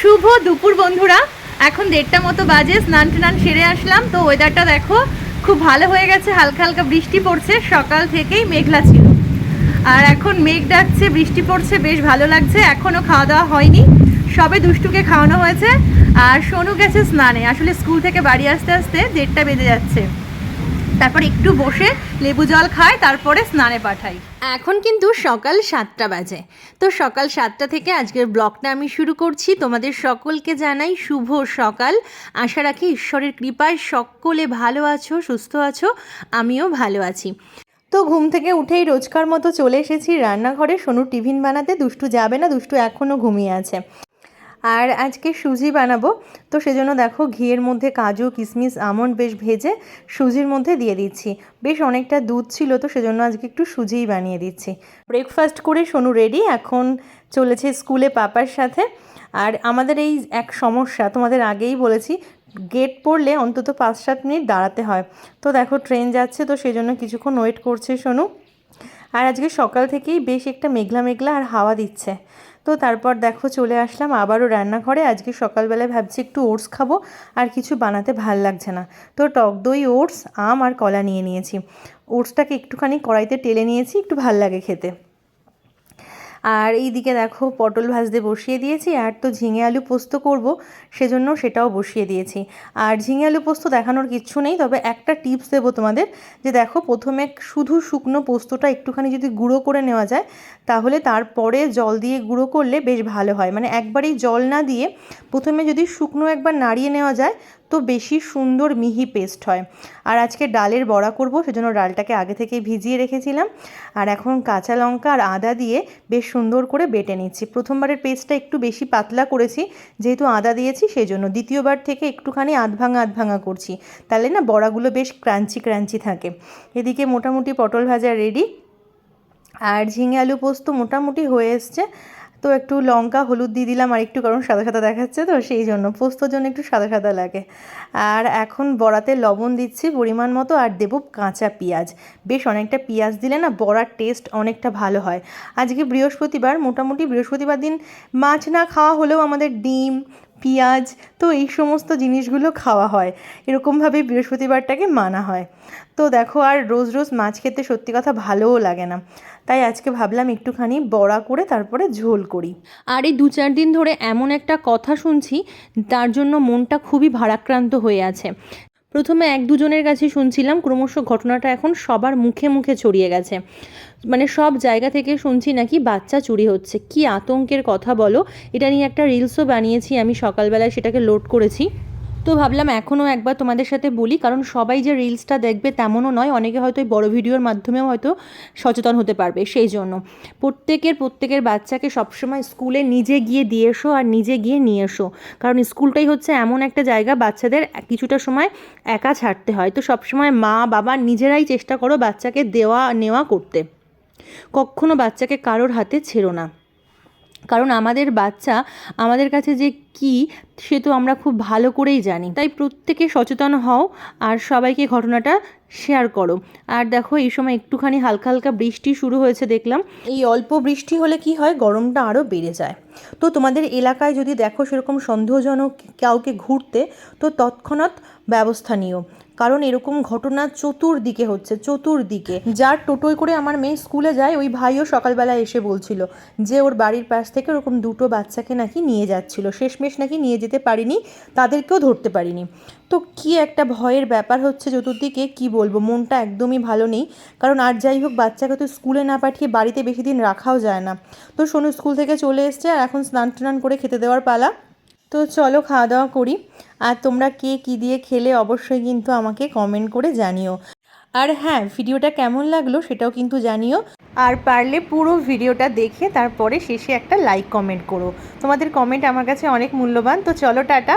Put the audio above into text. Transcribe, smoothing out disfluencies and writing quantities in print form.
শুভ দুপুর বন্ধুরা, এখন 1:30 মতো বাজে। স্নান টান সেরে আসলাম। তো ওয়েদারটা দেখো খুব ভালো হয়ে গেছে, হালকা হালকা বৃষ্টি পড়ছে। সকাল থেকেই মেঘলা ছিল, আর এখন মেঘ ডাকছে, বৃষ্টি পড়ছে, বেশ ভালো লাগছে। এখনও খাওয়া দাওয়া হয়নি, সবে দুষ্টুকে খাওয়ানো হয়েছে আর সোনু গেছে স্নানে। আসলে স্কুল থেকে বাড়ি আসতে আসতে 1:30 বেজে যাচ্ছে। তারপর একটু বসে লেবু জল খাই, তারপরে স্নানে পাঠাই। এখন কিন্তু সকাল 7টা বাজে। তো সকাল 7টা থেকে আজকের ব্লগটা আমি শুরু করছি। তোমাদের সকলকে জানাই শুভ সকাল। আশা রাখি ঈশ্বরের কৃপায় সকলে ভালো আছো, সুস্থ আছো, আমিও ভালো আছি। তো ঘুম থেকে উঠেই রোজকার মতো চলে এসেছি রান্নাঘরে সোনুর টিফিন বানাতে। দুষ্টু যাবে না, দুষ্টু এখনও ঘুমিয়ে আছে। আর আজকে সুজি বানাবো, তো সেজন্য দেখো ঘিয়ের মধ্যে কাজু কিশমিশ আমন্ড বেশ ভেজে সুজির মধ্যে দিয়ে দিচ্ছি। বেশ অনেকটা দুধ ছিল, তো সেজন্য আজকে একটু সুজিই বানিয়ে দিচ্ছি। ব্রেকফাস্ট করে সোনু রেডি, এখন চলেছে স্কুলে পাপার সাথে। আর আমাদের এই এক সমস্যা, তোমাদের আগেই বলেছি, গেট পড়লে অন্তত 5-7 মিনিট দাঁড়াতে হয়। তো দেখো ট্রেন যাচ্ছে, তো সেজন্য কিছুক্ষণ ওয়েট করছে সোনু। আর আজকে সকাল থেকেই বেশ একটা মেঘলা মেঘলা আর হাওয়া দিচ্ছে। তো তারপর দেখো চলে আসলাম আবারও রান্নাঘরে। আজকে সকালবেলায় ভাবছি একটু ওটস খাবো, আর কিছু বানাতে ভাল লাগছে না। তো টক দই, ওটস, আম আর কলা নিয়ে নিয়েছি। ওটসটাকে একটুখানি কড়াইতে টেলে নিয়েছি, একটু ভাল লাগে খেতে। আর এইদিকে দেখো পটল ভাজতে বসিয়ে দিয়েছি, আর তো ঝিঙে আলু পোস্ত করব, সেজন্য সেটাও বসিয়ে দিয়েছি। আর ঝিঙে আলু পোস্ত দেখানোর কিচ্ছু নেই, তবে একটা টিপস দেবো তোমাদের, যে দেখো প্রথমে শুধু শুকনো পোস্তটা একটুখানি যদি গুঁড়ো করে নেওয়া যায়, তাহলে তারপরে জল দিয়ে গুঁড়ো করলে বেশ ভালো হয়। মানে একবারেই জল না দিয়ে প্রথমে যদি শুকনো একবার নাড়িয়ে নেওয়া যায়, তো বেশি সুন্দর মিহি পেস্ট হয়। আর আজকে ডালের বড়া করব, সেজন্য ডালটাকে আগে থেকেই ভিজিয়ে রেখেছিলাম। আর এখন কাঁচা লঙ্কা আর আদা দিয়ে বেশ সুন্দর করে বেটে নিচ্ছি। প্রথমবারের পেস্টটা একটু বেশি পাতলা করেছি, যেহেতু আদা দিয়েছি সেই জন্য। দ্বিতীয়বার থেকে একটুখানি আধভাঙা করছি, তাহলে না বড়াগুলো বেশ ক্রাঞ্চি ক্রাঞ্চি থাকে। এদিকে মোটামুটি পটল ভাজা রেডি, আর ঝিঙে আলু পোস্ত মোটামুটি হয়ে এসছে। তো একটু লঙ্কা হলুদ দিয়ে দিলাম আর একটু, কারণ সাদা সাদা দেখাচ্ছে, তো সেই জন্য পোস্তর জন্য একটু সাদা সাদা লাগে। আর এখন বড়াতে লবণ দিচ্ছি পরিমাণ মতো, আর দেবো কাঁচা পেঁয়াজ। বেশ অনেকটা পেঁয়াজ দিলে না বড়ার টেস্ট অনেকটা ভালো হয়। আজকে বৃহস্পতিবার, মোটামুটি বৃহস্পতিবার দিন মাছ না খাওয়া হলেও আমাদের ডিম, পেঁয়াজ, তো এই সমস্ত জিনিসগুলো খাওয়া হয়। এরকমভাবে বৃহস্পতিবারটাকে মানা হয়। তো দেখো আর রোজ রোজ মাছ খেতে সত্যি কথা ভালোও লাগে না, তাই আজকে ভাবলাম একটুখানি বড়া করে তারপরে ঝোল করি। আর এই 2-4 দিন ধরে এমন একটা কথা শুনছি, তার জন্য মনটা খুবই ভারাক্রান্ত হয়ে আছে। প্রথমে 1-2 জনের কাছে শুনছিলাম, ক্রমশ ঘটনাটা এখন সবার মুখে মুখে ছড়িয়ে গেছে। মানে সব জায়গা থেকে শুনছি নাকি বাচ্চা চুরি হচ্ছে। কি আতঙ্কের কথা বলো! এটা নিয়ে একটা রিলসও বানিয়েছি আমি, সকালবেলায় সেটাকে লোড করেছি। তো ভাবলাম এখনও একবার তোমাদের সাথে বলি, কারণ সবাই যে রিলসটা দেখবে তেমনও নয়, অনেকে হয়তো এই বড় ভিডিওর মাধ্যমেও হয়তো সচেতন হতে পারবে। সেই জন্য প্রত্যেকের বাচ্চাকে সবসময় স্কুলে নিজে গিয়ে দিয়ে এসো, আর নিজে গিয়ে নিয়ে এসো। কারণ স্কুলটাই হচ্ছে এমন একটা জায়গা, বাচ্চাদের কিছুটা সময় একা ছাড়তে হয়। তো সবসময় মা বাবা নিজেরাই চেষ্টা করো বাচ্চাকে দেওয়া নেওয়া করতে। কখনো বাচ্চাকে কারোর হাতে ছেড়ো না, কারণ আমাদের বাচ্চা আমাদের কাছে যে কি, সে তো আমরা খুব ভালো করেই জানি। তাই প্রত্যেকে সচেতন হও আর সবাইকে ঘটনাটা শেয়ার করো। আর দেখো এই সময় একটুখানি হালকা হালকা বৃষ্টি শুরু হয়েছে দেখলাম। এই অল্প বৃষ্টি হলে কি হয়, গরমটা আরও বেড়ে যায়। তো তোমাদের এলাকায় যদি দেখো সেরকম সন্দেহজনক কাউকে ঘুরতে, তো তৎক্ষণাৎ ব্যবস্থা নিও, কারণ এরকম ঘটনা চতুর্দিকে হচ্ছে, চতুর্দিকে। যার টোটোয় করে আমার মেয়ে স্কুলে যায়, ওই ভাইও সকালবেলা এসে বলছিল যে ওর বাড়ির পাশ থেকে ওরকম 2টো বাচ্চাকে নাকি নিয়ে যাচ্ছিল, শেষমেশ নাকি নিয়ে যেতে পারিনি, তাদেরকেও ধরতে পারিনি। তো কি একটা ভয়ের ব্যাপার হচ্ছে চতুর্দিকে, কি বলবো, মনটা একদমই ভালো নেই। কারণ আর যাই হোক, বাচ্চাকে তো স্কুলে না পাঠিয়ে বাড়িতে বেশি দিন রাখাও যায় না। তো সোনু স্কুল থেকে চলে এসছে, আর এখন স্নান টান করে খেতে দেওয়ার পালা। তো চলো খাওয়া দাওয়া করি। আর তোমরা কে কী দিয়ে খেলে অবশ্যই কিন্তু আমাকে কমেন্ট করে জানিও। আর হ্যাঁ, ভিডিওটা কেমন লাগলো সেটাও কিন্তু জানিও। আর পারলে পুরো ভিডিওটা দেখে তারপরে শেষে একটা লাইক কমেন্ট করো। তোমাদের কমেন্ট আমার কাছে অনেক মূল্যবান। তো চলো টাটা।